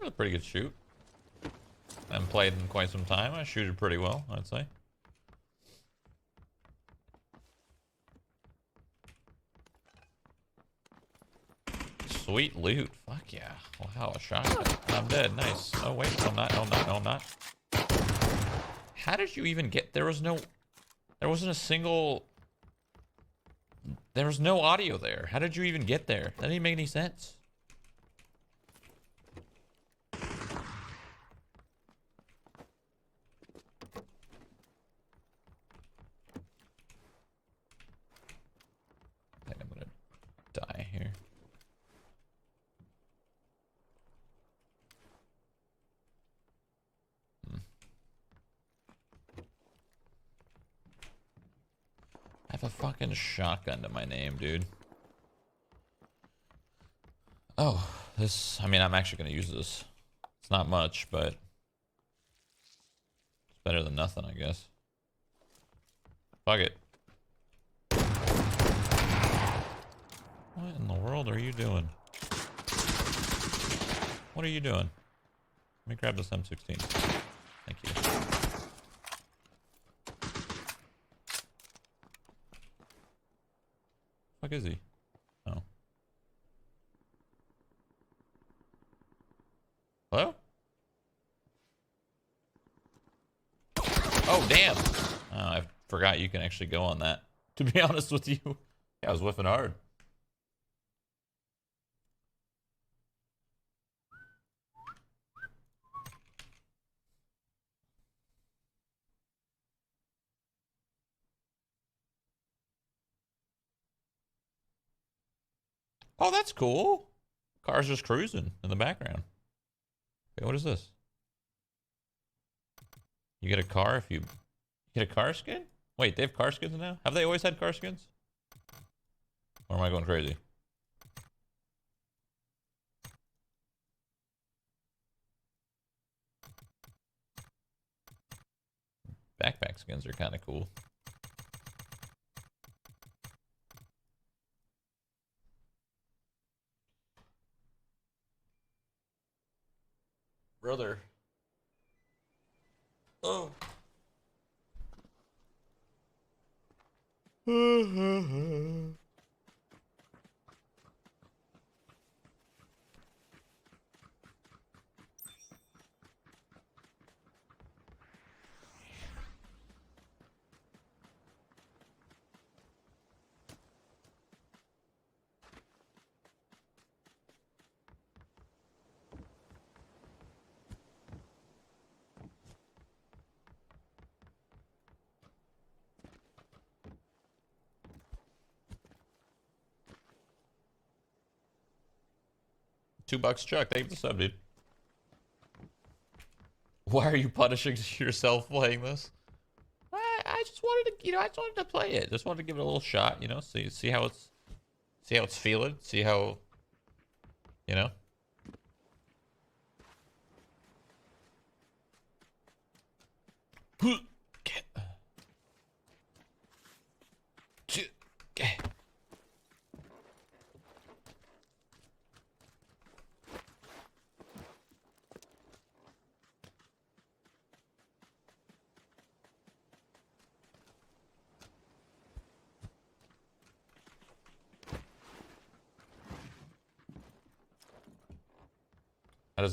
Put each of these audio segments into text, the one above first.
a pretty good shoot. I haven't played in quite some time. I shoot it pretty well, I'd say. Sweet loot. Fuck yeah. Wow, a shotgun. I'm dead. Nice. Oh, wait. No, I'm not. No, I'm not. No, I'm not. How did you even get... There wasn't a single... There was no audio there. How did you even get there? That didn't make any sense. I think I'm gonna die here. I have a fucking shotgun to my name, dude. Oh, this... I mean, I'm actually gonna use this. It's not much, but... It's better than nothing, I guess. Fuck it. What in the world are you doing? What are you doing? Let me grab this M16. Thank you. Fuck is he? Oh. Hello? Oh, damn. Oh, I forgot you can actually go on that. To be honest with you. Yeah, I was whiffing hard. Oh, that's cool. Car's just cruising in the background. Okay, what is this? You get a car if you get a car skin? Wait, they have car skins now? Have they always had car skins? Or am I going crazy? Backpack skins are kind of cool. Brother. Oh. $2 Chuck. Thank you for the sub, dude. Why are you punishing yourself playing this? I just wanted to, I just wanted to play it. Just wanted to give it a little shot, see how it's feeling, see how, you know. How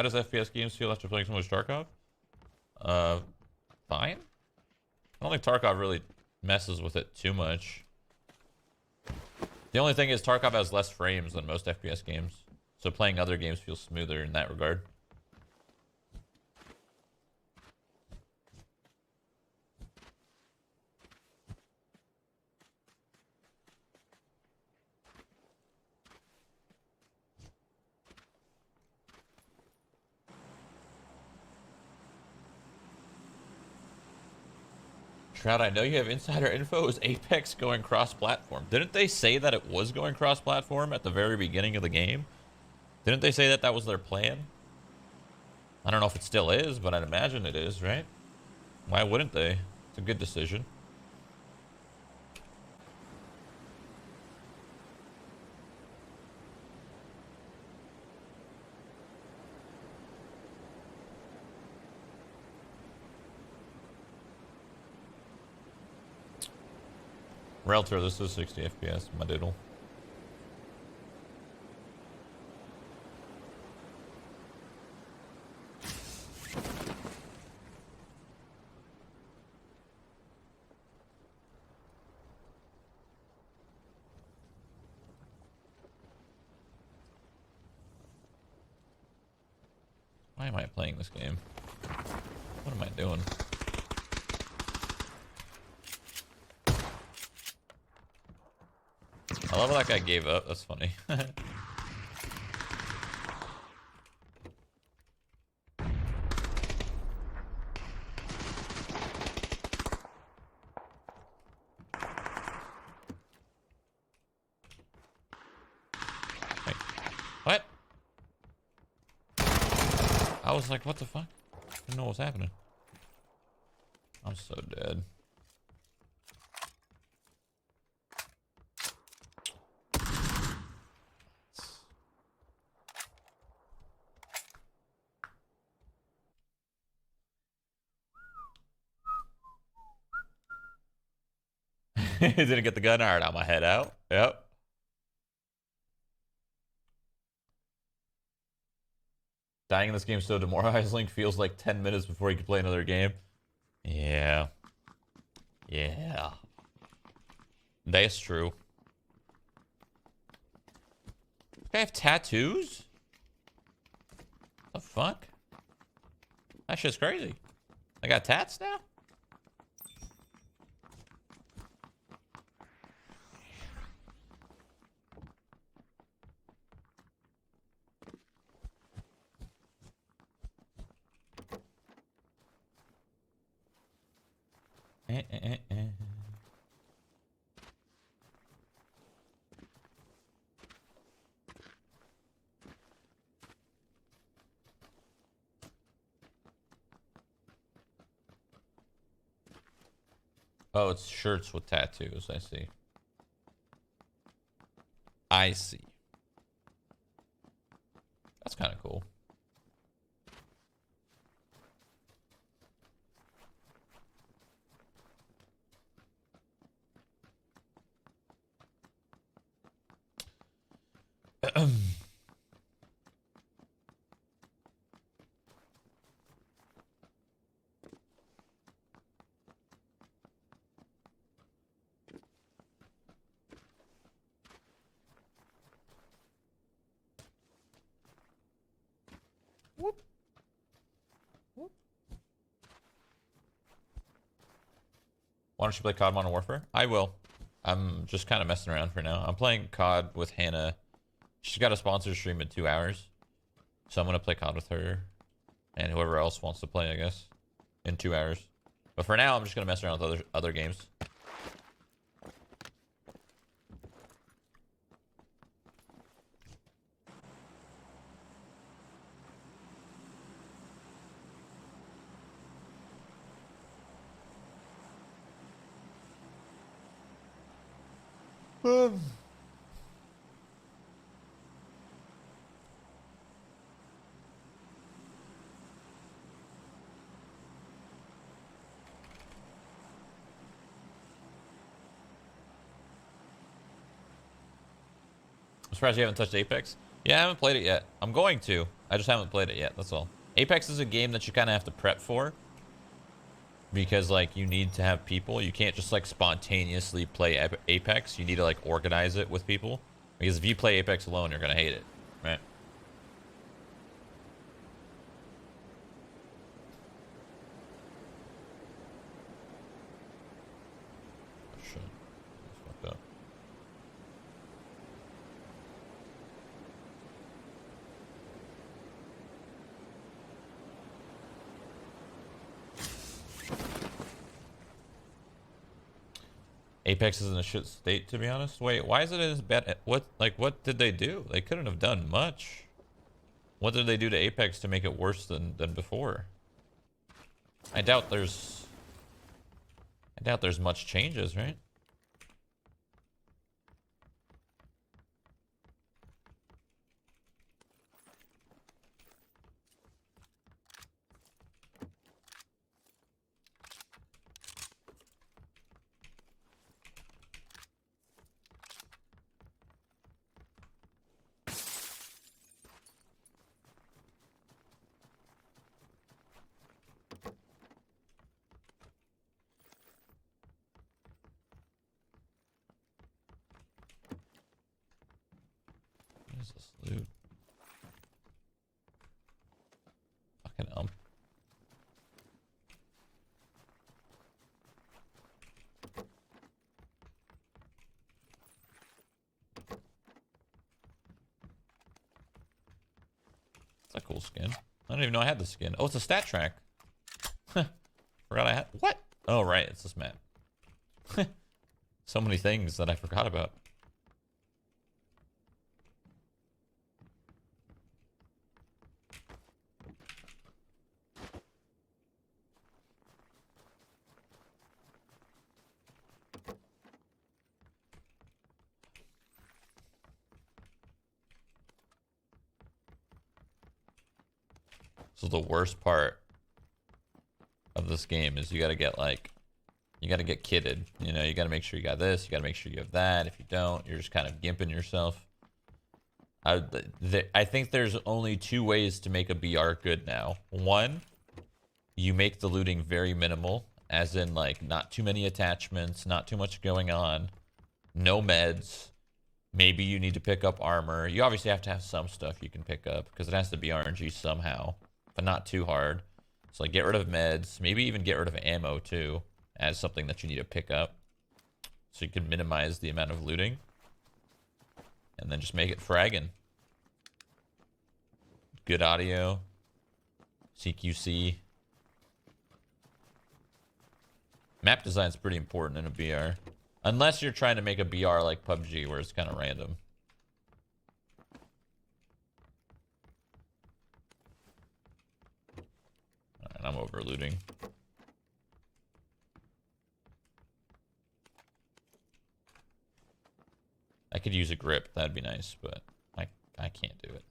does FPS games feel after playing so much Tarkov? Fine. I don't think Tarkov really messes with it too much. The only thing is Tarkov has less frames than most FPS games, so playing other games feels smoother in that regard. Shroud, I know you have insider info. Is Apex going cross-platform? Didn't they say that it was going cross-platform at the very beginning of the game? Didn't they say that that was their plan? I don't know if it still is, but I'd imagine it is, right? Why wouldn't they? It's a good decision. Realtor, this is 60 FPS, my diddle. Why am I playing this game? What am I doing? I love how that guy gave up. That's funny. Wait, what? I was like, what the fuck? I didn't know what was happening. I'm so dead. Didn't get the gun. Alright, I'm gonna head out. Yep. Dying in this game is so demoralizing. Feels like 10 minutes before you can play another game. Yeah. Yeah. That's true. I have tattoos? The fuck? That shit's crazy. I got tats now? Oh, it's shirts with tattoos. I see. I see. That's kind of cool. Whoop. Whoop. Why don't you play COD Modern Warfare? I will. I'm just kind of messing around for now. I'm playing COD with Hannah. She's got a sponsored stream in 2 hours. So I'm going to play COD with her. And whoever else wants to play, I guess. In 2 hours. But for now, I'm just going to mess around with other games. I'm surprised you haven't touched Apex. Yeah, I haven't played it yet. I'm going to. I just haven't played it yet. That's all. Apex is a game that you kind of have to prep for. Because, like, you need to have people. You can't just, like, spontaneously play Apex. You need to, like, organize it with people. Because if you play Apex alone, you're going to hate it. Right? Oh, shit. That's fucked up. Apex is in a shit state, to be honest. Wait, why is it as bad? What did they do? They couldn't have done much. What did they do to Apex to make it worse than before? I doubt there's much changes, right? is this loot? Fucking It's a cool skin. I don't even know I had the skin. Oh, it's a stat track. Forgot I had. What? Oh, right. It's this map. So many things that I forgot about. So the worst part of this game is you gotta get you gotta get kitted. You know, you gotta make sure you got this, you gotta make sure you have that. If you don't, you're just kind of gimping yourself. I think there's only two ways to make a BR good now. One, you make the looting very minimal, as in like not too many attachments, not too much going on, no meds. Maybe you need to pick up armor. You obviously have to have some stuff you can pick up because it has to be RNG somehow, but not too hard. So like get rid of meds, maybe even get rid of ammo too, as something that you need to pick up. So you can minimize the amount of looting. And then just make it fragging. Good audio. CQC. Map design's pretty important in a BR. Unless you're trying to make a BR like PUBG, where it's kind of random. Alright, I'm over looting. I could use a grip, that'd be nice, but I can't do it.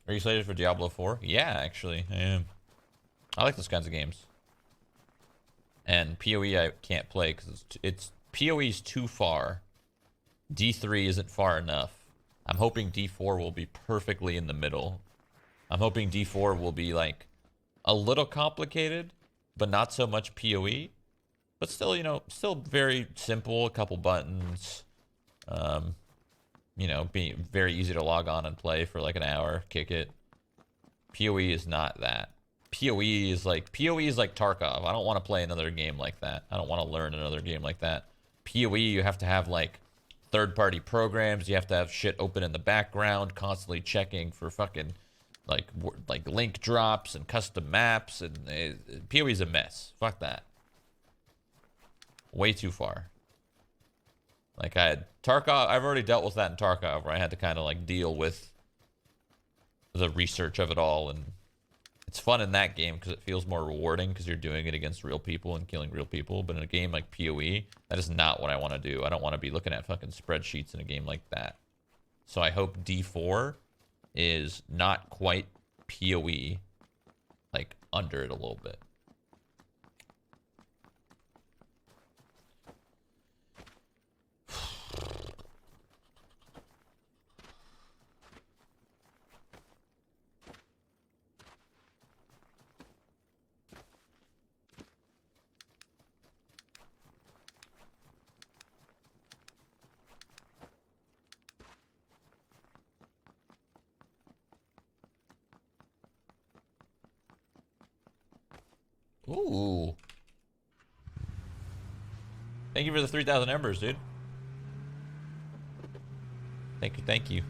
Are you excited for Diablo 4? Yeah, actually, I am. I like those kinds of games. And PoE I can't play because it's PoE's too far. D3 isn't far enough. I'm hoping D4 will be perfectly in the middle. I'm hoping D4 will be like a little complicated, but not so much PoE. But still, you know, still very simple. A couple buttons. You know, being very easy to log on and play for like an hour, kick it. PoE is not that. PoE is like Tarkov. I don't want to play another game like that. I don't want to learn another game like that. PoE, you have to have like third-party programs. You have to have shit open in the background, constantly checking for fucking like link drops and custom maps. And PoE is a mess. Fuck that. Way too far. Like I had Tarkov, I've already dealt with that in Tarkov, where I had to kind of like deal with the research of it all, and it's fun in that game because it feels more rewarding because you're doing it against real people and killing real people. But in a game like PoE, that is not what I want to do. I don't want to be looking at fucking spreadsheets in a game like that. So I hope D4 is not quite PoE, like under it a little bit. Ooh. Thank you for the 3,000 embers, dude. Thank you, thank you.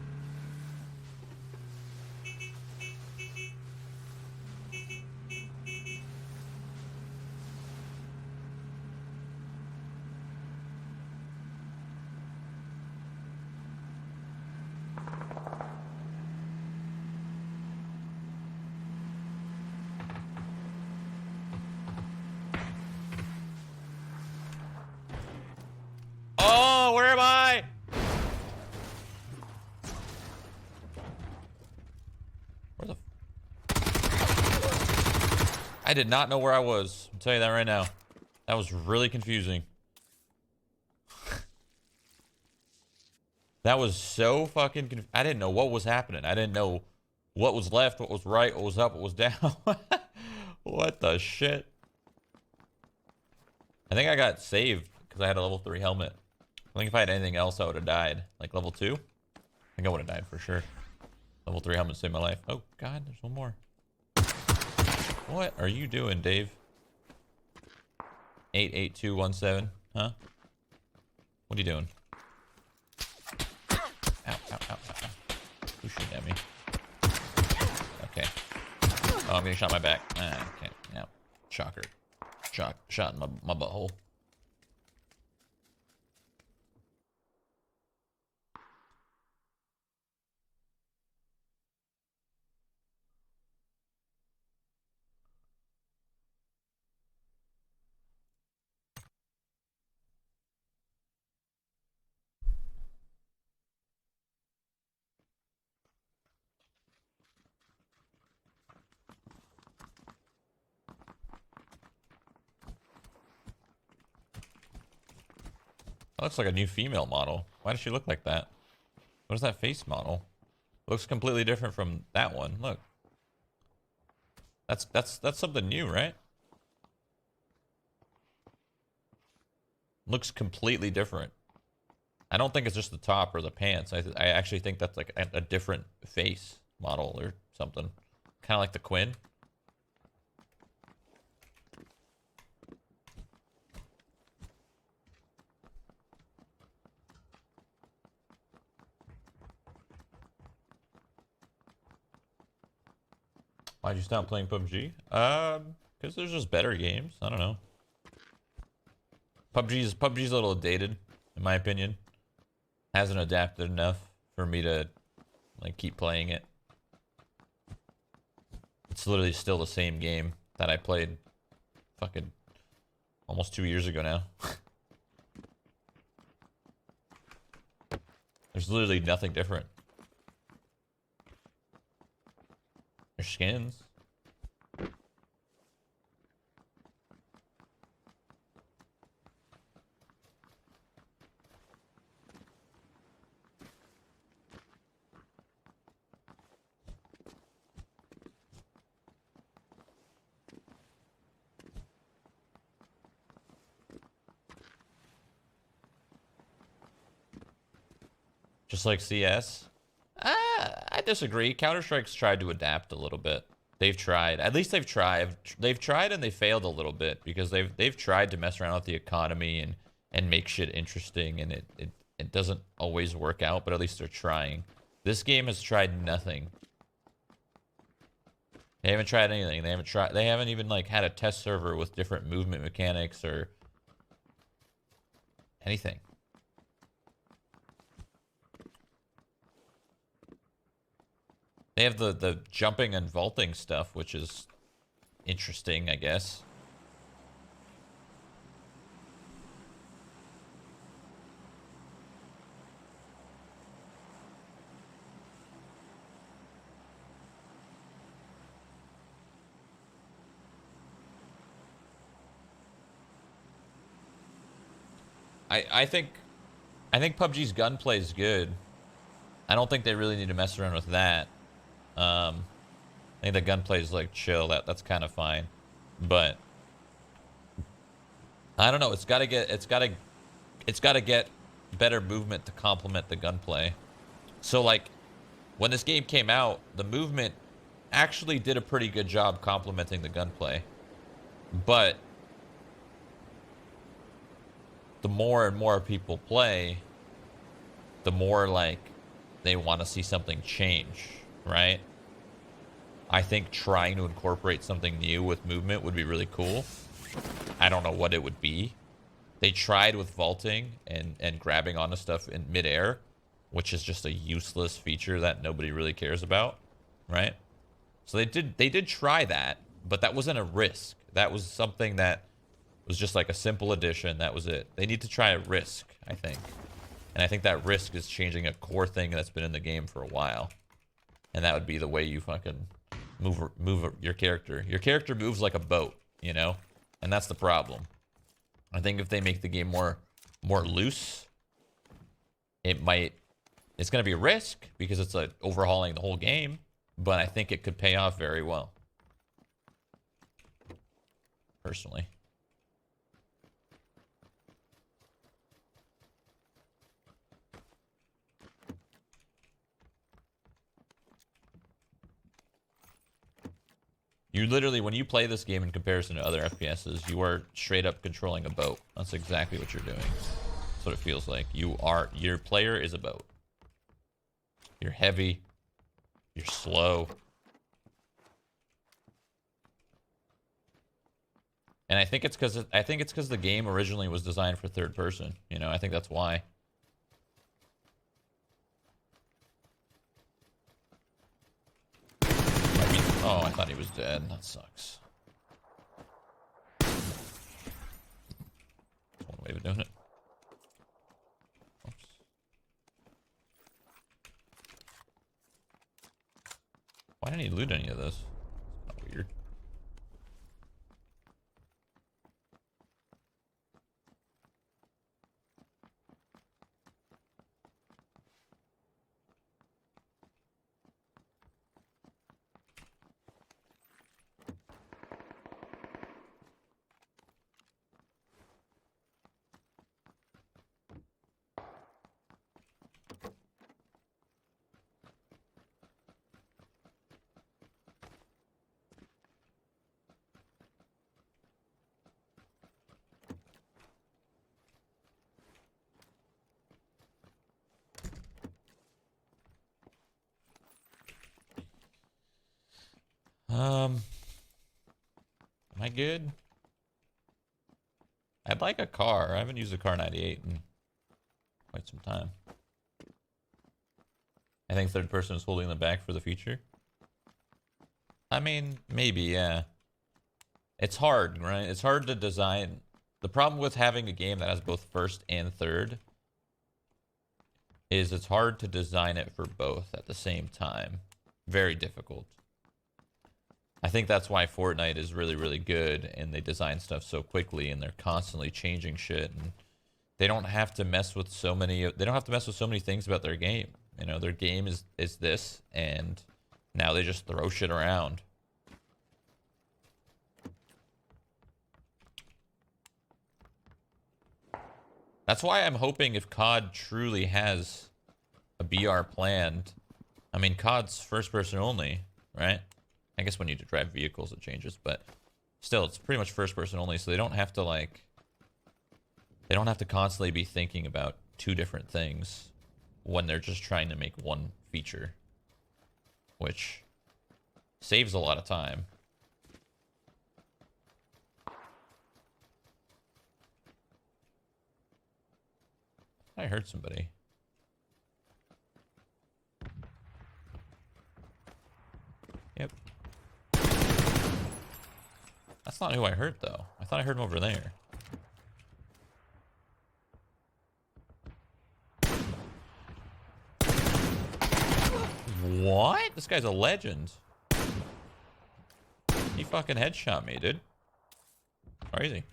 Oh, where am I? Where the... I did not know where I was. I'll tell you that right now. That was really confusing. That was so fucking I didn't know what was happening. I didn't know what was left, what was right, what was up, what was down. What the shit? I think I got saved because I had a level 3 helmet. I think if I had anything else, I would have died. Like level 2? I think I would have died for sure. Level 3 helmet saved my life. Oh, God, there's one more. What are you doing, Dave? 88217, huh? What are you doing? Ow, ow, ow, ow, ow. Who's shooting at me? Okay. Oh, I'm getting shot in my back. Ah, okay, yeah. Shocker. Shot in my butthole. That looks like a new female model. Why does she look like that? What is that face model? Looks completely different from that one. Look. That's something new, right? Looks completely different. I don't think it's just the top or the pants. I actually think that's like a different face model or something. Kind of like the Quinn. Why'd you stop playing PUBG? Because there's just better games. I don't know. PUBG's a little dated, in my opinion. Hasn't adapted enough for me to like keep playing it. It's literally still the same game that I played fucking almost 2 years ago now. There's literally nothing different. There's skins. Just like CS? I disagree. Counter-Strike's tried to adapt a little bit. They've tried. At least they've tried. They've tried and they failed a little bit because they've tried to mess around with the economy and make shit interesting, and it doesn't always work out, but at least they're trying. This game has tried nothing. They haven't tried anything. They haven't even like had a test server with different movement mechanics or anything. They have the jumping and vaulting stuff, which is interesting, I guess. I think PUBG's gunplay is good. I don't think they really need to mess around with that. I think the gunplay is like chill. That's kind of fine, but I don't know. It's got to get better movement to complement the gunplay. So like when this game came out, the movement actually did a pretty good job complementing the gunplay, but the more and more people play, the more like they want to see something change, right? I think trying to incorporate something new with movement would be really cool. I don't know what it would be. They tried with vaulting and grabbing onto stuff in midair, which is just a useless feature that nobody really cares about, right? So they did try that, but that wasn't a risk. That was something that was just like a simple addition. That was it. They need to try a risk, I think. And I think that risk is changing a core thing that's been in the game for a while. And that would be the way you fucking move your character. Your character moves like a boat, you know? And that's the problem. I think if they make the game more loose, it might It's going to be a risk because it's like overhauling the whole game, but I think it could pay off very well. Personally. You literally, when you play this game in comparison to other FPSs, you are straight up controlling a boat. That's exactly what you're doing. That's what it feels like. Your player is a boat. You're heavy. You're slow. And I think it's because the game originally was designed for third person. You know, I think that's why. Oh, I thought he was dead. That sucks. That's one way of doing it. Oops. Why didn't he loot any of this? That's weird. Am I good? I'd like a car. I haven't used a car 98 in quite some time. I think third person is holding them back for the future. I mean, maybe, yeah. It's hard, right? It's hard to design. The problem with having a game that has both first and third is it's hard to design it for both at the same time. Very difficult. I think that's why Fortnite is really, really good, and they design stuff so quickly, and they're constantly changing shit, and they don't have to mess with so many. They don't have to mess with so many things about their game. You know, their game is this, and now they just throw shit around. That's why I'm hoping if COD truly has a BR planned. I mean, COD's first person only, right? I guess when you drive vehicles, it changes, but still, it's pretty much first person only, so they don't have to, like, they don't have to constantly be thinking about two different things when they're just trying to make one feature, which saves a lot of time. I heard somebody. Yep. That's not who I heard, though. I thought I heard him over there. What? This guy's a legend. He fucking headshot me, dude. Crazy.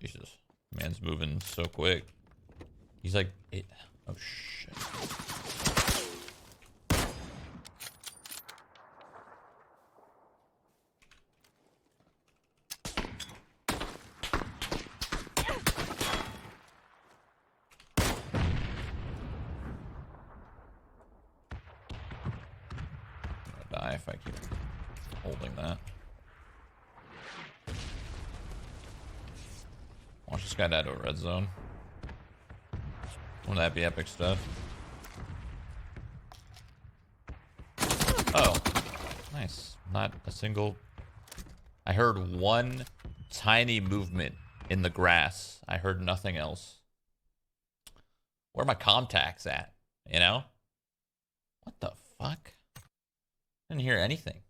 Jesus. Man's moving so quick. He's like... Oh, shit. I'm gonna die if I keep holding that. Watch this guy die to a red zone. Wouldn't that be epic stuff? Oh. Nice. Not a single... I heard one tiny movement in the grass. I heard nothing else. Where are my contacts at? You know? What the fuck? Didn't hear anything.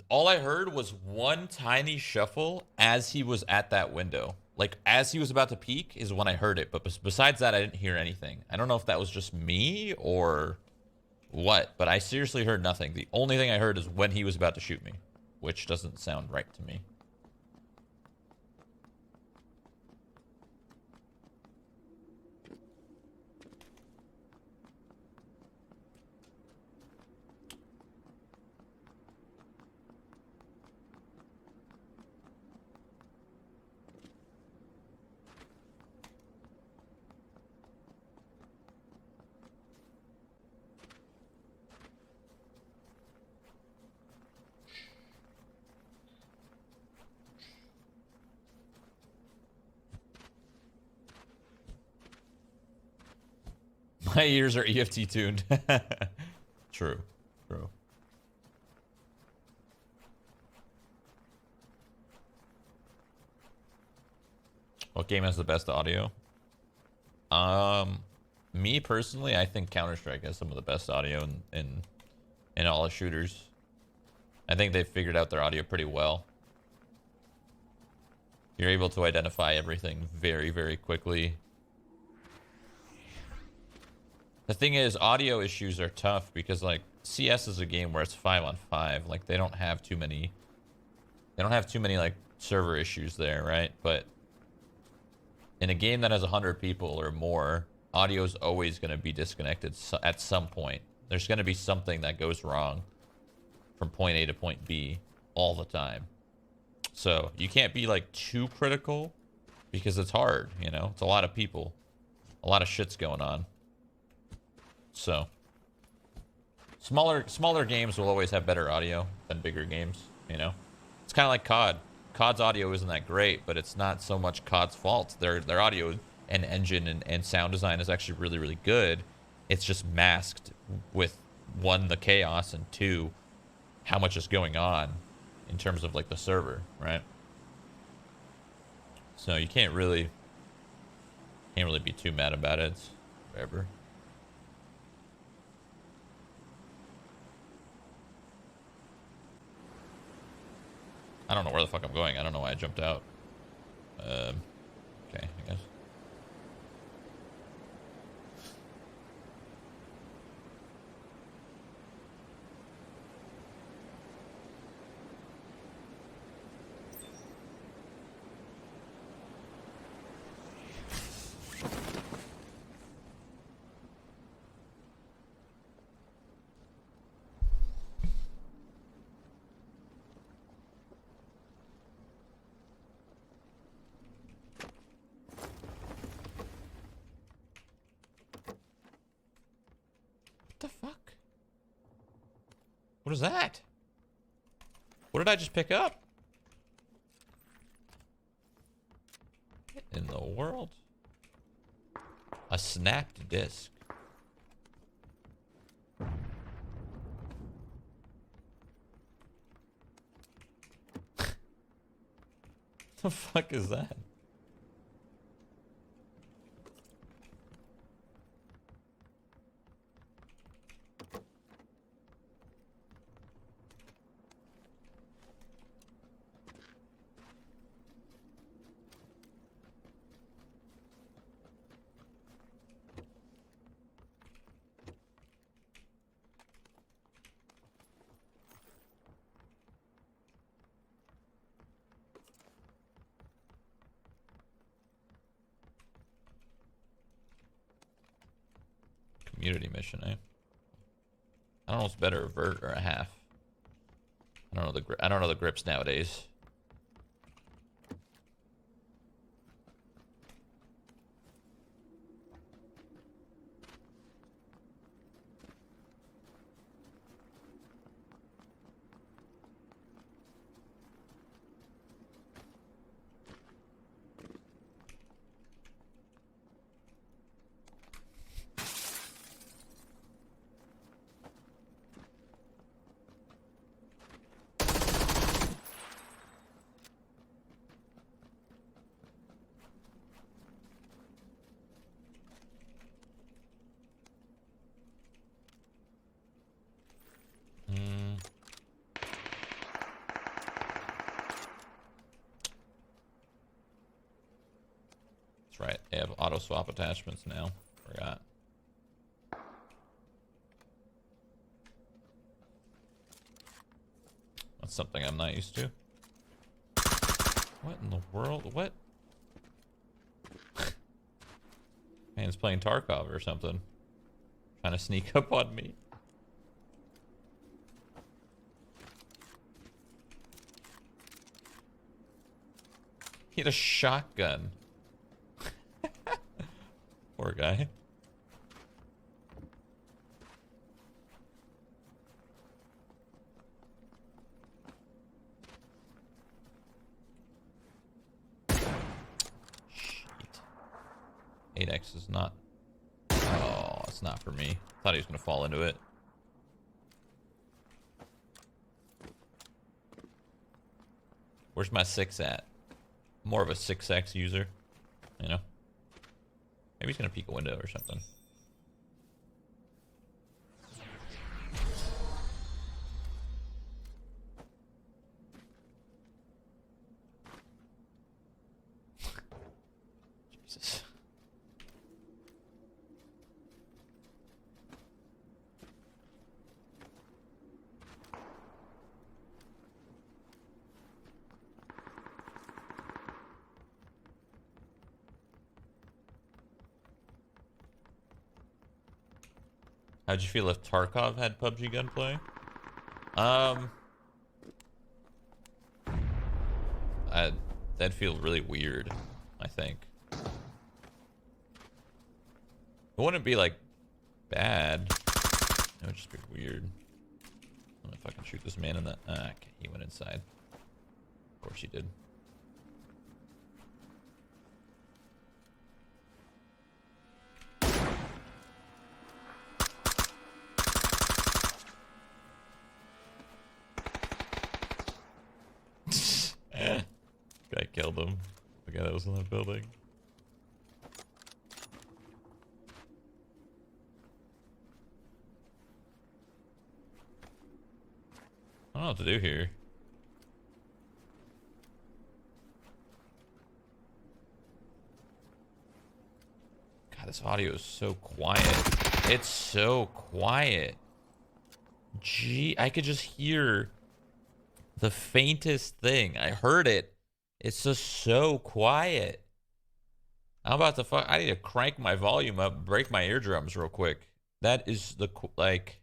All I heard was one tiny shuffle as he was at that window. Like as he was about to peek is when I heard it, but besides that I didn't hear anything. I don't know if that was just me or what, but I seriously heard nothing. The only thing I heard is when he was about to shoot me, which doesn't sound right to me. My ears are EFT tuned. True. True. What game has the best audio? Me personally, I think Counter-Strike has some of the best audio in all the shooters. I think they've figured out their audio pretty well. You're able to identify everything very, very quickly. The thing is, audio issues are tough because, like, CS is a game where it's 5-on-5. Like, they don't have too many, like, server issues there, right? But in a game that has 100 people or more, audio is always going to be disconnected at some point. There's going to be something that goes wrong from point A to point B all the time. So you can't be, like, too critical because it's hard, you know? It's a lot of people. A lot of shit's going on. So smaller games will always have better audio than bigger games, you know? It's kind of like COD. COD's audio isn't that great, but it's not so much COD's fault. Their audio and engine and sound design is actually really, really good. It's just masked with, one, the chaos, and two, how much is going on in terms of, like, the server, right? So you can't really be too mad about it. It's whatever. I don't know where the fuck I'm going. I don't know why I jumped out. Okay, I guess. What the fuck? What is that? What did I just pick up? What in the world? A snapped disc. The fuck is that? Community mission, eh? I don't know what's better, a vert or a half. I don't know the grips nowadays. That's right. They have auto swap attachments now. Forgot. That's something I'm not used to. What in the world? What? Man's playing Tarkov or something. Trying to sneak up on me. He had a shotgun. Poor guy. Shit. 8x is not... Oh, it's not for me. Thought he was gonna fall into it. Where's my 6 at? More of a 6x user, you know? Maybe he's gonna peek a window or something. Jesus. How'd you feel if Tarkov had PUBG gunplay? That'd feel really weird, I think. It wouldn't be like bad. It would just be weird. I don't know if I can shoot this man in the... okay, he went inside. Of course he did. Guy killed him. The guy that was in that building. I don't know what to do here. God, this audio is so quiet. It's so quiet. Gee, I could just hear the faintest thing. I heard it. It's just so quiet. I'm about to fuck. I need to crank my volume up, break my eardrums real quick. That is the like.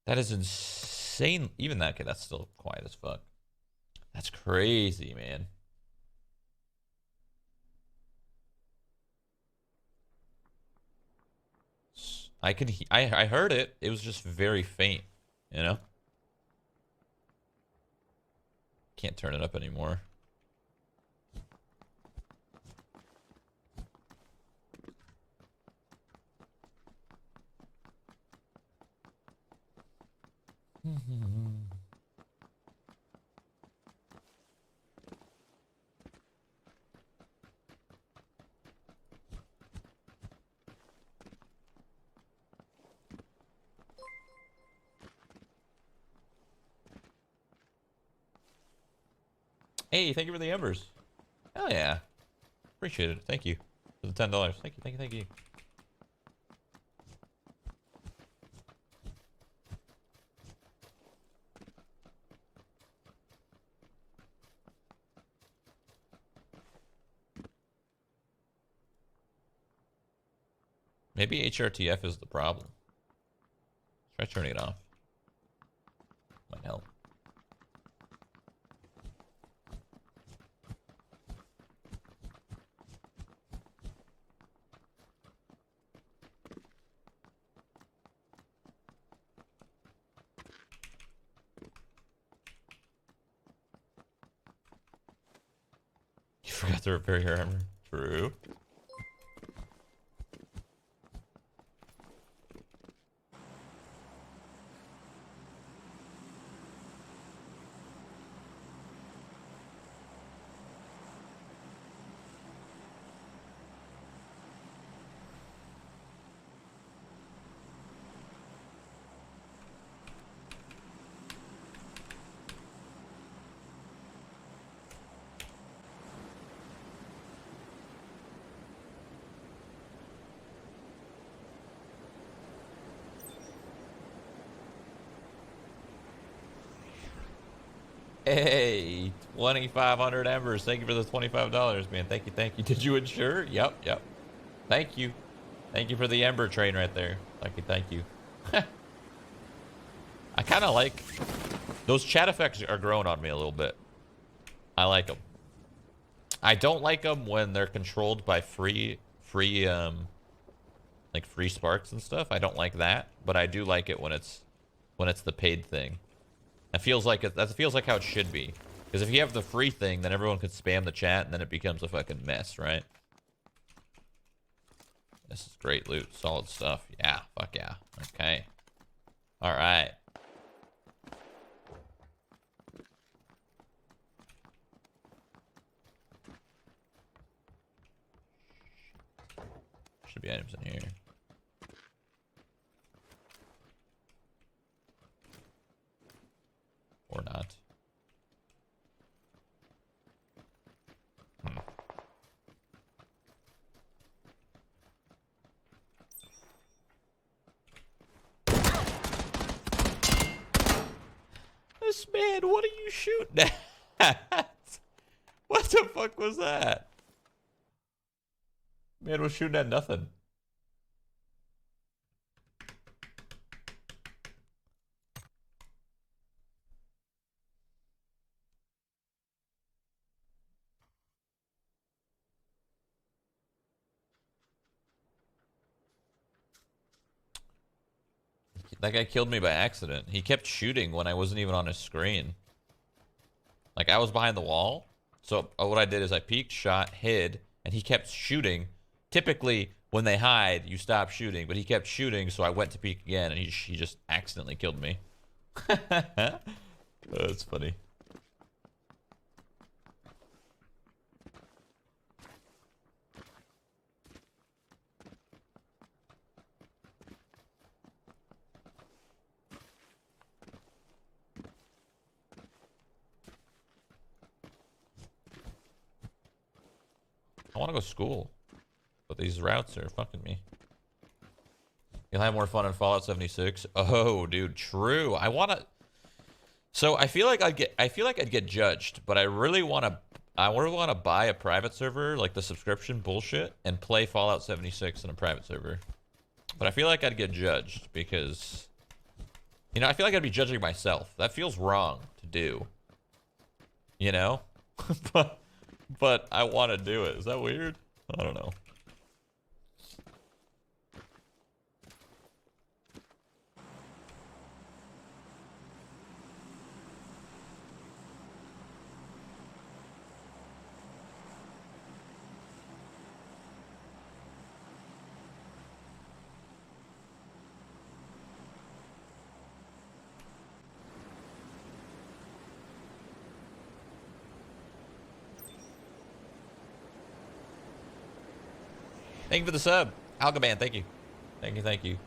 That is insane. Even that kid, that's still quiet as fuck. That's crazy, man. I could. I heard it. It was just very faint. You know. Can't turn it up anymore. Hey, thank you for the embers. Hell yeah. Appreciate it. Thank you for the $10. Thank you, thank you, thank you. Maybe HRTF is the problem. Try turning it off. Might help. You forgot to repair your armor. True. Hey, 2,500 embers. Thank you for the $25, man. Thank you, thank you. Did you insure? Yep, yep. Thank you. Thank you for the ember train right there. Thank you, thank you. I kind of like... Those chat effects are growing on me a little bit. I like them. I don't like them when they're controlled by free sparks and stuff. I don't like that, but I do like it when it's the paid thing. That feels like how it should be. Because if you have the free thing, then everyone could spam the chat, and then it becomes a fucking mess, right? This is great loot, solid stuff. Yeah, fuck yeah. Okay. All right. Should be items in here. Or not. This man, what are you shooting at? What the fuck was that? Man was shooting at nothing. That guy killed me by accident. He kept shooting when I wasn't even on his screen. Like, I was behind the wall. So what I did is I peeked, shot, hid, and he kept shooting. Typically, when they hide, you stop shooting. But he kept shooting, so I went to peek again, and he just accidentally killed me. That's funny. I want to go to school, but these routes are fucking me. You'll have more fun in Fallout 76. Oh, dude, true. I want to. So I feel like I'd get judged, but I really want to buy a private server, like the subscription bullshit, and play Fallout 76 in a private server. But I feel like I'd get judged because, you know, I feel like I'd be judging myself. That feels wrong to do. You know, but I want to do it. Is that weird? I don't know. Thank you for the sub. Algaban, thank you. Thank you, thank you.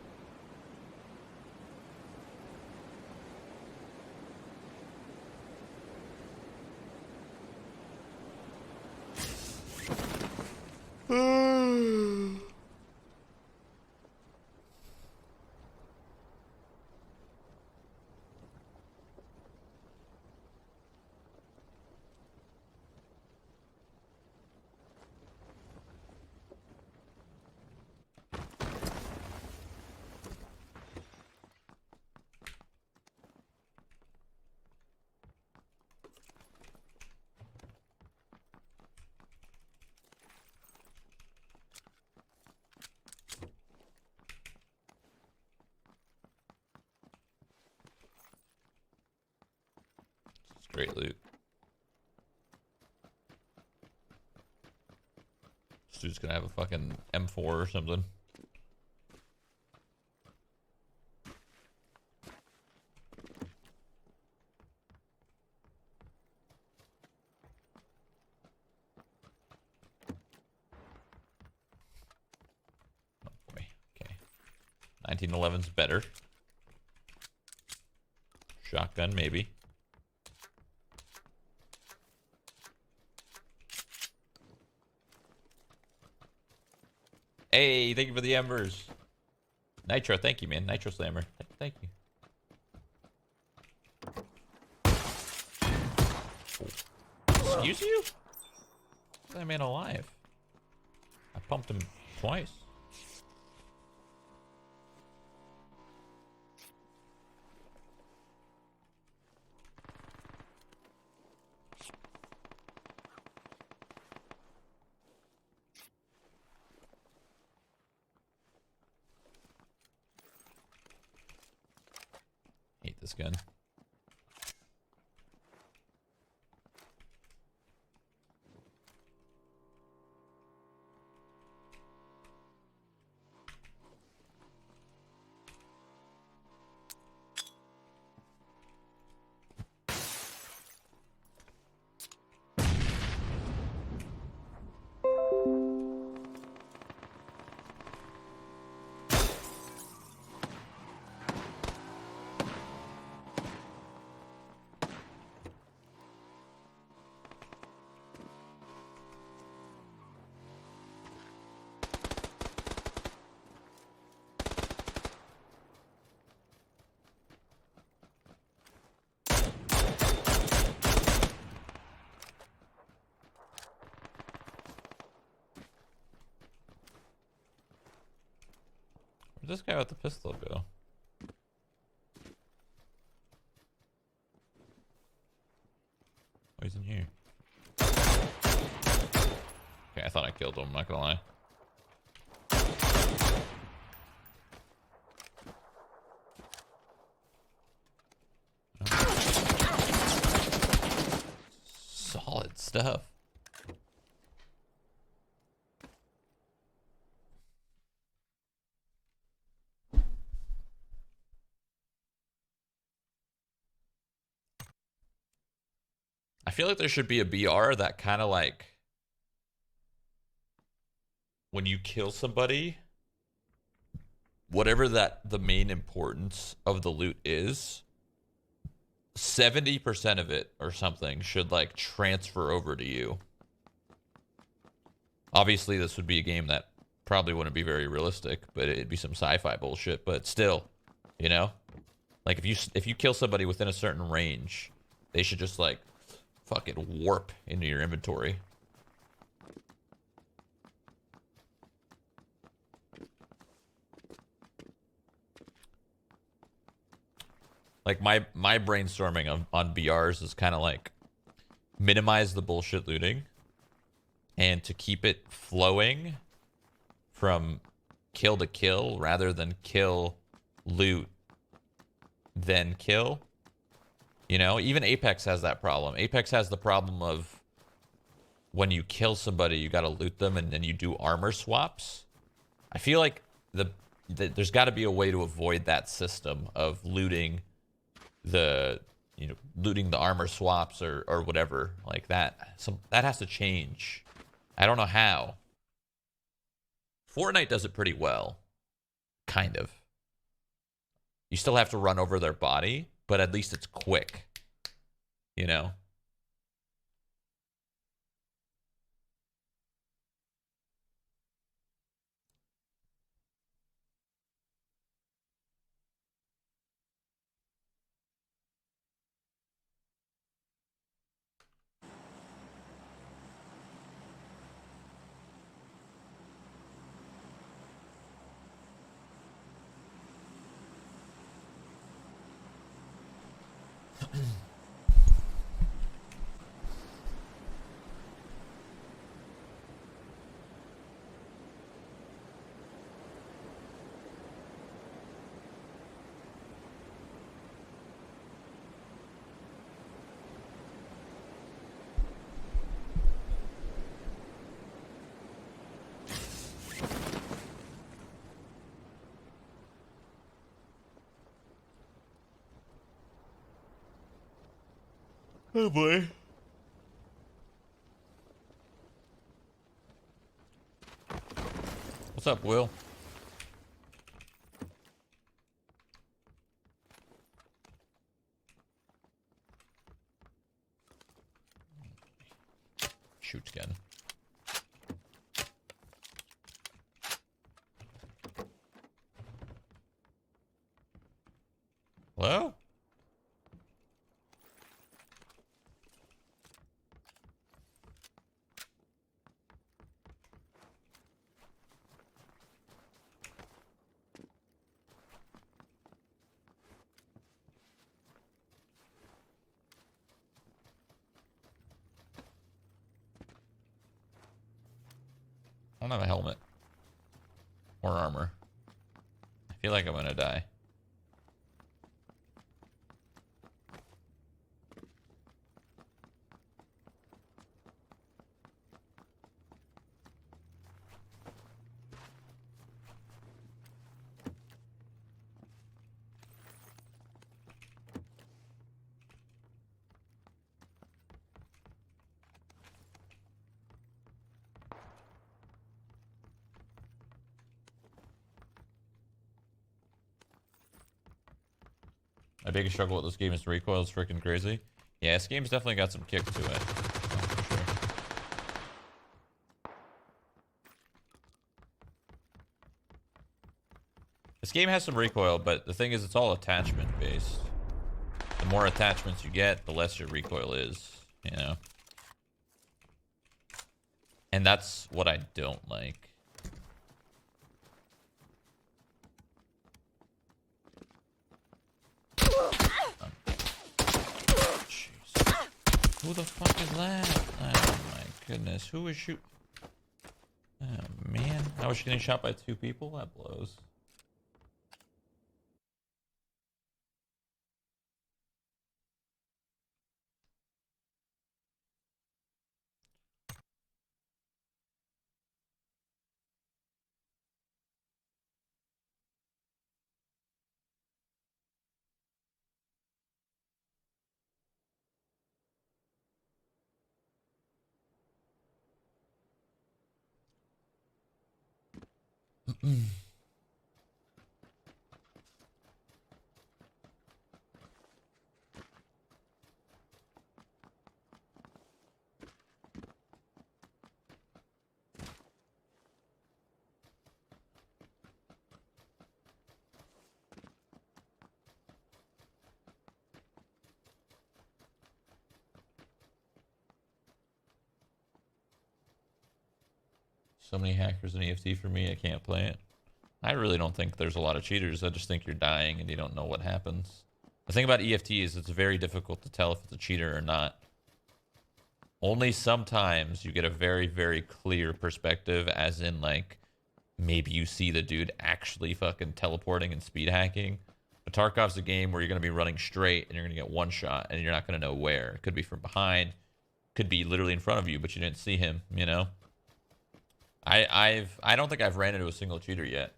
Great loot. This dude's gonna have a fucking M4 or something. Oh boy. Okay. 1911's better. Shotgun, maybe. Hey, thank you for the embers. Nitro, thank you, man. Nitro Slammer. Thank you. Excuse you? That man alive. I pumped him twice. Hate this gun. Where'd this guy with the pistol go? Oh, he's in here. Okay, I thought I killed him, I'm not gonna lie. Solid stuff. I feel like there should be a BR that kind of like when you kill somebody, whatever that the main importance of the loot is, 70% of it or something should like transfer over to you. Obviously, this would be a game that probably wouldn't be very realistic, but it'd be some sci-fi bullshit. But still, you know, like if you kill somebody within a certain range, they should just like fucking warp into your inventory. Like my brainstorming on BRs is kind of like minimize the bullshit looting and to keep it flowing from kill to kill rather than kill, loot, then kill. You know, even Apex has that problem. Apex has the problem of when you kill somebody, you got to loot them and then you do armor swaps. I feel like there's got to be a way to avoid that system of looting looting the armor swaps or whatever like that. So that has to change. I don't know how. Fortnite does it pretty well. Kind of. You still have to run over their body, but at least it's quick. You know? Oh boy. What's up, Will? Shoots gun. Hello? don't have a helmet. Or armor. I feel like I'm gonna die. My biggest struggle with this game is the recoil is freaking crazy. Yeah, this game's definitely got some kick to it. For sure. This game has some recoil, but the thing is it's all attachment based. The more attachments you get, the less your recoil is, you know? And that's what I don't like. Who the fuck is that? Oh my goodness. Who is shooting? Oh man. I was getting shot by 2 people? That blows. So many hackers in EFT for me, I can't play it. I really don't think there's a lot of cheaters. I just think you're dying and you don't know what happens. The thing about EFT is it's very difficult to tell if it's a cheater or not. Only sometimes you get a very, very clear perspective, as in, like, maybe you see the dude actually fucking teleporting and speed hacking. But Tarkov's a game where you're going to be running straight and you're going to get one shot and you're not going to know where. It could be from behind, could be literally in front of you, but you didn't see him, you know? I don't think I've ran into a single cheater yet.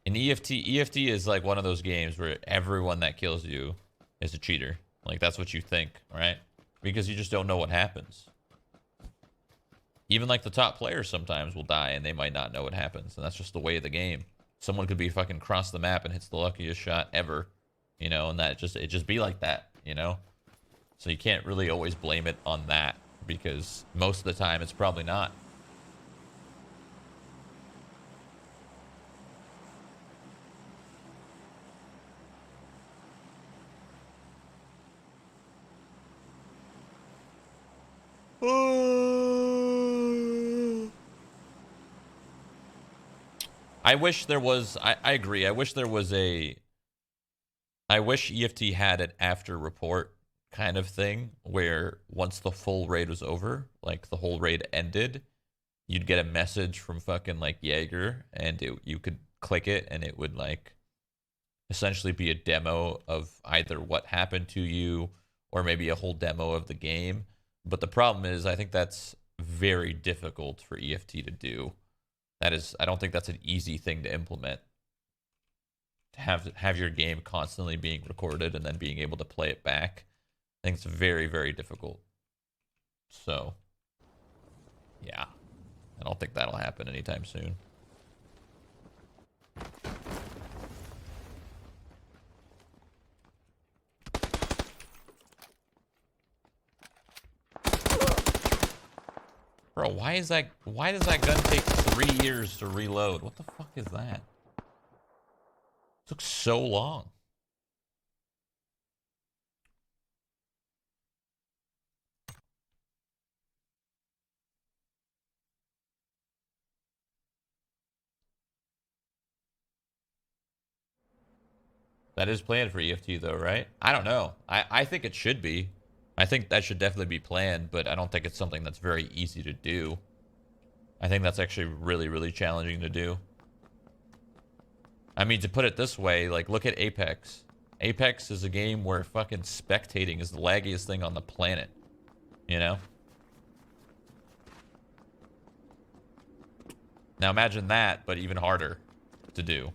In EFT is like one of those games where everyone that kills you is a cheater. Like, that's what you think, right? Because you just don't know what happens. Even like the top players sometimes will die and they might not know what happens. And that's just the way of the game. Someone could be fucking across the map and hits the luckiest shot ever, you know, and it just be like that, you know? So you can't really always blame it on that, because most of the time it's probably not. I wish there was, I agree. I wish there was I wish EFT had an after report kind of thing where once the full raid was over, like the whole raid ended, you'd get a message from fucking like Jaeger, and you could click it and it would like essentially be a demo of either what happened to you or maybe a whole demo of the game. But the problem is, I think that's very difficult for EFT to do. That is, I don't think that's an easy thing to implement. To have your game constantly being recorded and then being able to play it back, I think it's very, very difficult. So, yeah, I don't think that'll happen anytime soon. Bro, why does that gun take 3 years to reload? What the fuck is that? It took so long. That is planned for EFT though, right? I don't know. I think it should be. I think that should definitely be planned, but I don't think it's something that's very easy to do. I think that's actually really, really challenging to do. I mean, to put it this way, like, look at Apex. Apex is a game where fucking spectating is the laggiest thing on the planet. You know? Now imagine that, but even harder to do.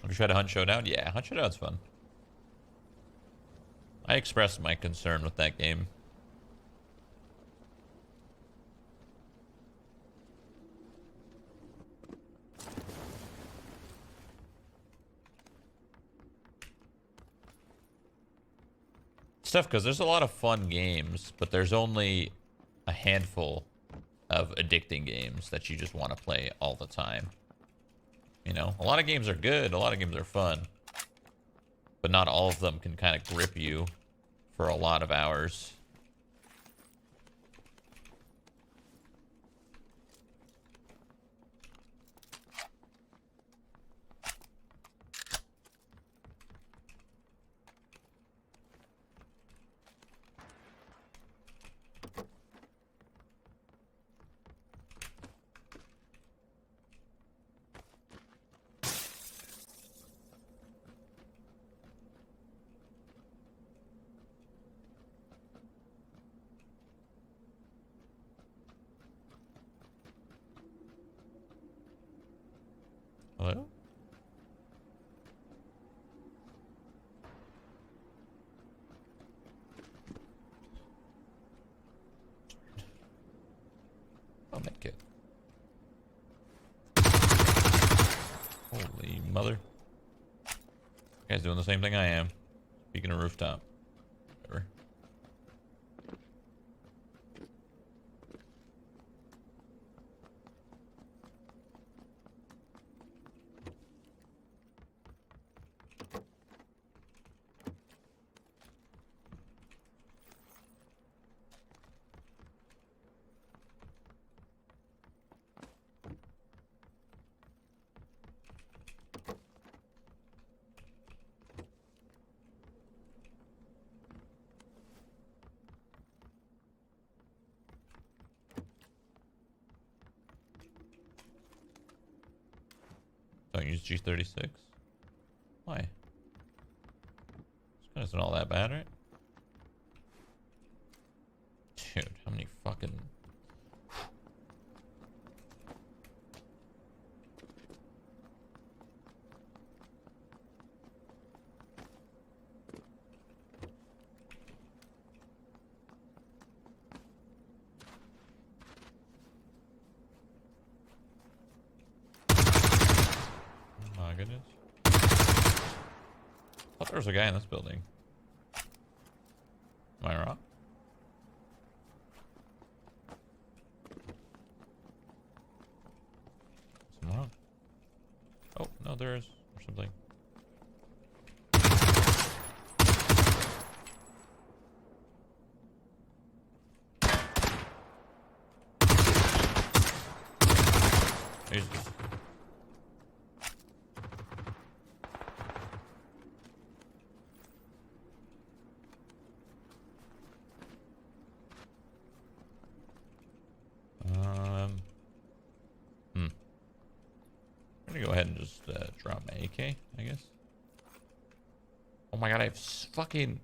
Have you tried a Hunt Showdown? Yeah, Hunt Showdown's fun. I expressed my concern with that game. It's tough because there's a lot of fun games, but there's only a handful of addicting games that you just want to play all the time. You know, a lot of games are good, a lot of games are fun, but not all of them can kind of grip you for a lot of hours. Hello? Oh, medkit. Holy mother. You guys doing the same thing I am. Speaking of rooftop. Whatever. Don't use G36. Why? This gun isn't all that bad, right? Dude, how many fucking... Oh my goodness. I thought there was a guy in this building. Am I wrong? I'm wrong. Oh, no, there is. Or something. Jesus. I'm gonna go ahead and just drop my AK, I guess. Oh my god, I have fucking...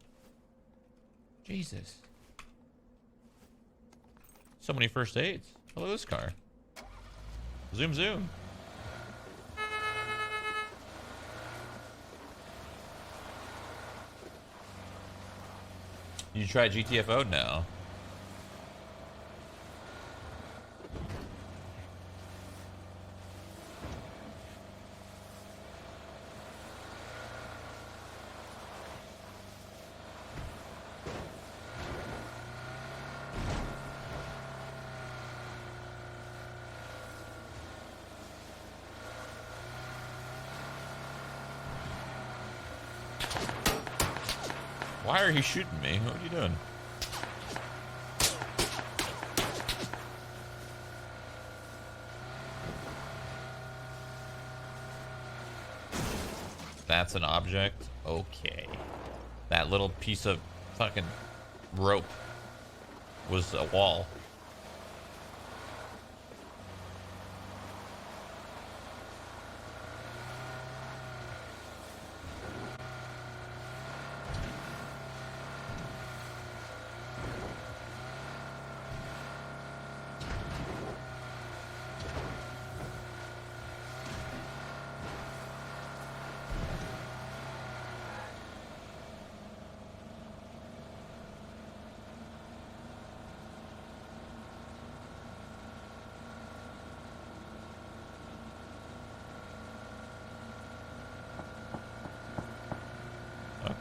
Jesus. So many first aids. Hello, this car. Zoom, zoom. You try GTFO now? Why are you shooting me? What are you doing? That's an object? Okay. That little piece of fucking rope was a wall.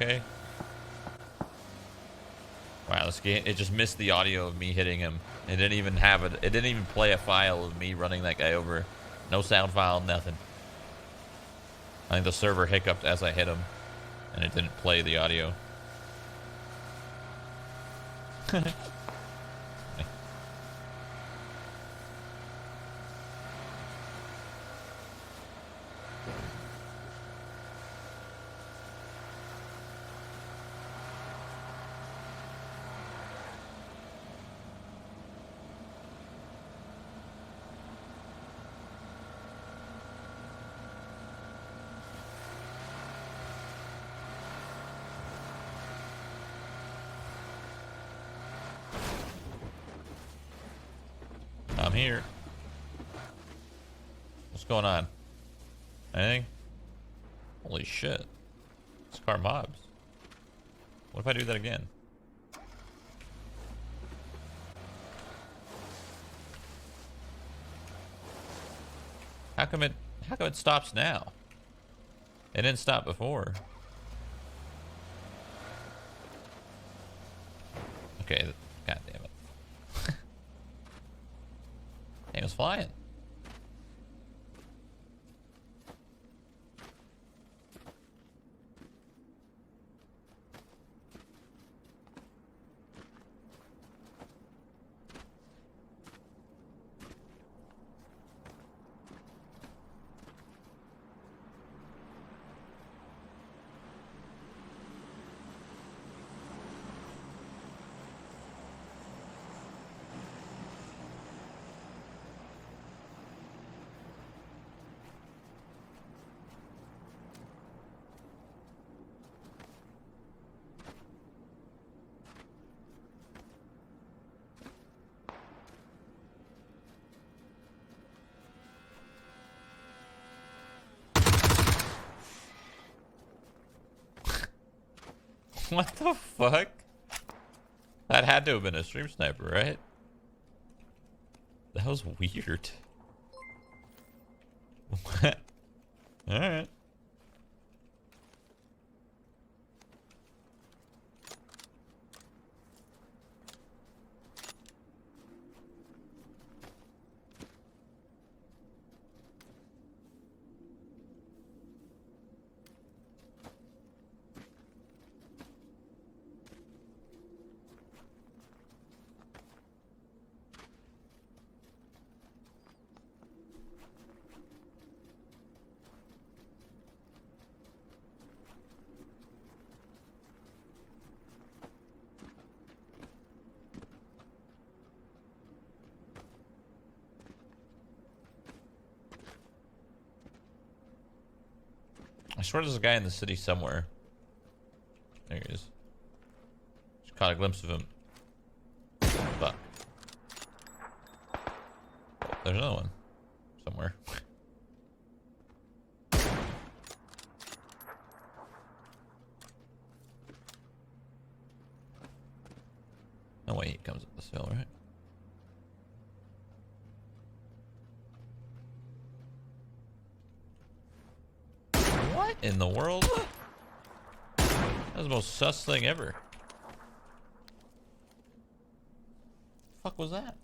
Okay. Wow, this game, it just missed the audio of me hitting him. It didn't even have it. It didn't even play a file of me running that guy over. No sound file, nothing. I think the server hiccuped as I hit him, and it didn't play the audio. I'm here. What's going on? Anything? Holy shit. This car mobs. What if I do that again? How come it stops now? It didn't stop before. Okay, god damn it. He was flying. What the fuck? That had to have been a stream sniper, right? That was weird. What? Alright. I swear there's a guy in the city somewhere. There he is. Just caught a glimpse of him. Fuck. Oh, there's another one. Somewhere. No way he comes up this hill, right? What in the world? That was the most sus thing ever. The fuck was that?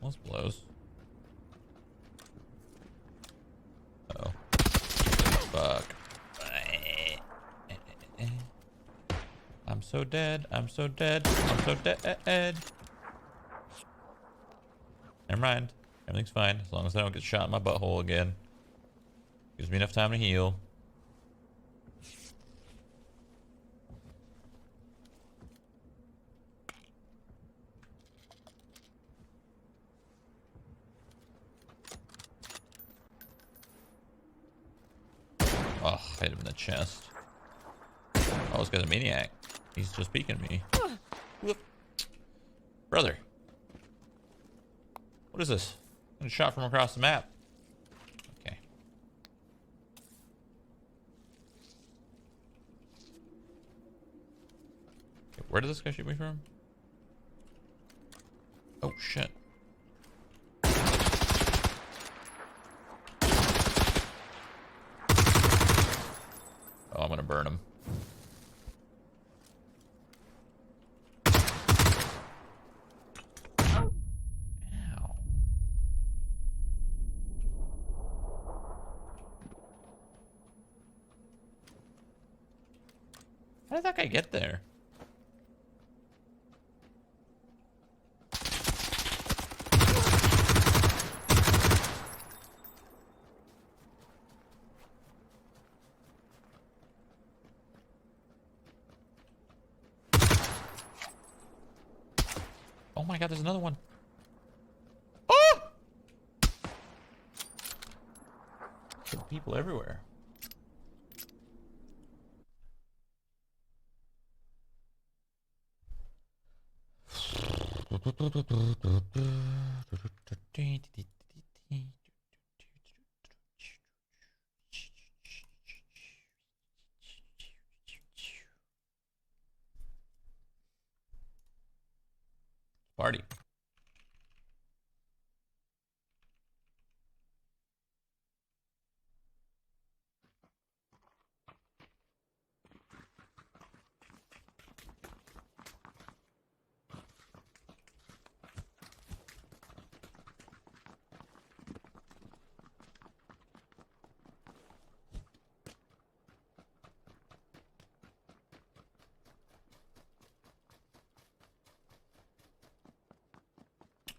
Well, this blows. Uh-oh. Fuck. I'm so dead. I'm so dead. I'm so dead. Never mind. Everything's fine. As long as I don't get shot in my butthole again. Gives me enough time to heal. Oh, hit him in the chest. Oh, this guy's a maniac. He's just peeking at me. Brother. What is this? I'm shot from across the map. Okay. Okay, where did this guy shoot me from? Oh, shit. Oh, I'm gonna burn him. Ow. How did that guy get there? Oh my god, there's another one. Oh! There's people everywhere. Party.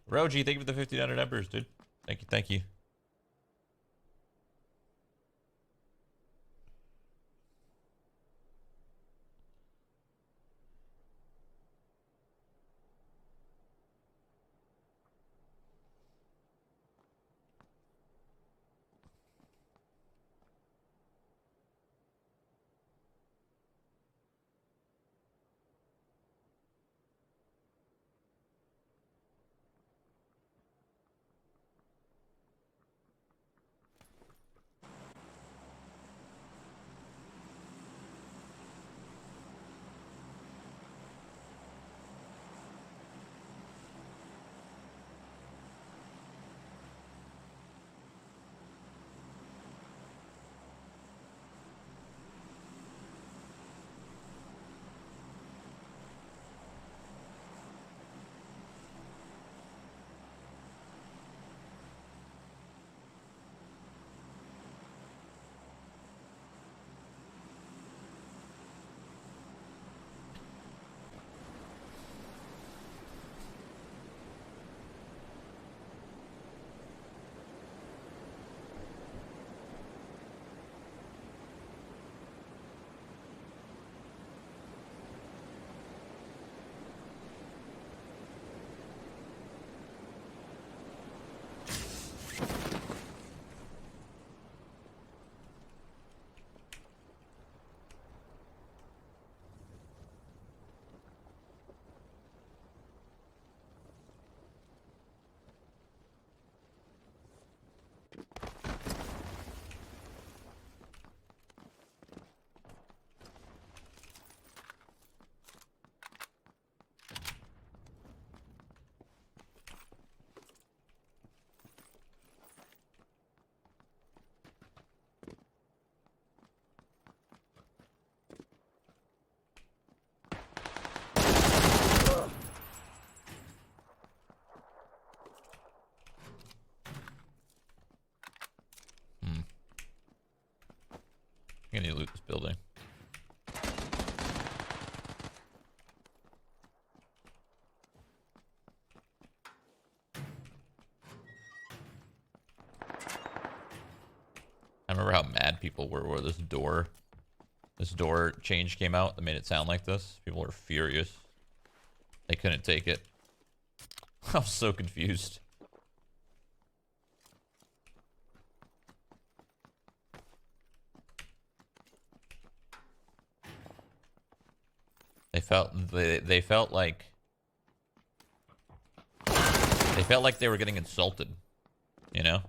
Roji, thank you for the 1,500 embers, dude. Thank you, thank you. I'm gonna need to loot this building. I remember how mad people were where this door change came out that made it sound like this. People were furious. They couldn't take it. I was so confused. They felt like they were getting insulted, you know?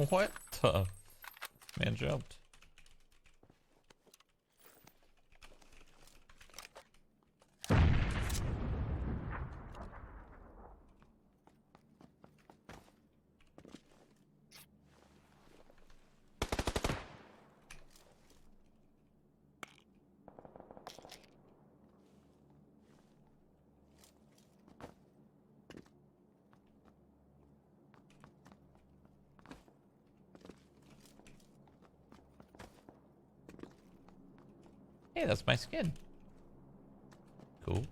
What the? Man jumped. Hey, that's my skin. Cool.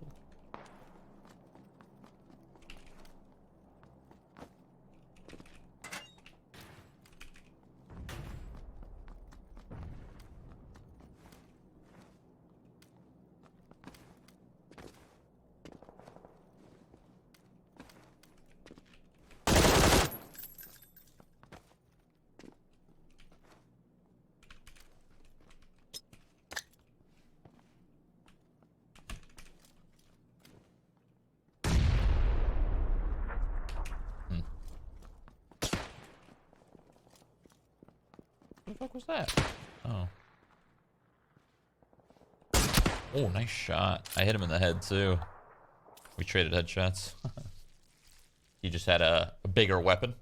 What the fuck was that? Oh. Oh, nice shot. I hit him in the head too. We traded headshots. He just had a bigger weapon.